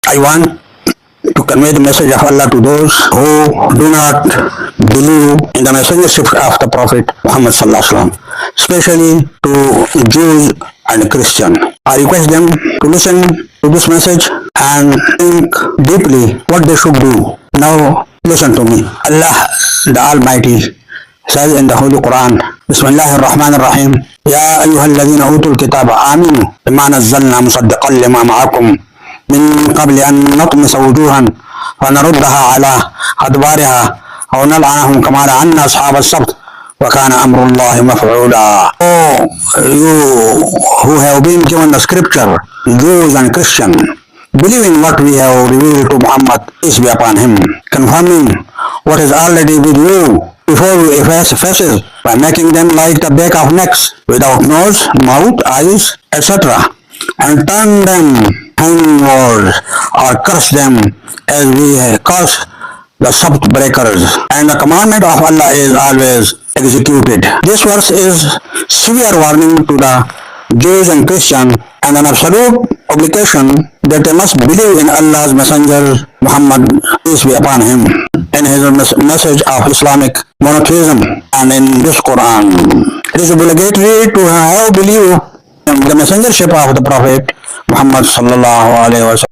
I want to convey the message of Allah to those who do not believe in the messengership of the Prophet Muhammad sallallahu alaihi wasallam, especially to Jews and Christians. I request them to listen to this message and think deeply what they should do. Now listen to me. Allah the Almighty says in the Holy Quran, Bismillahir Rahmanir Rahim, Ya ayyuhalladhina utul kitaba aminu bima nazzalna musaddiqan lima ma'akum min qabli an natmisa wujuhan wa naruddaha ala adbariha aw nal'anahum kama la'anna ashab as-sabt wa kana amrullahi maf'ula. Oh, you who have been given the scripture, Jews and Christians, believe in what we have revealed to Muhammad, peace be upon him, confirming what is already with you before you efface faces by making them like the back of necks, without nose, mouth, eyes, etc., and turn them inwards or curse them as we curse the Sabt breakers. And the commandment of Allah is always executed. This verse is severe warning to the Jews and Christians and an absolute obligation that they must believe in Allah's messenger Muhammad, peace be upon him, in his message of Islamic monotheism and in this Quran. It is obligatory to have believe in the messengership of the Prophet Muhammad sallallahu alaihi wasallam.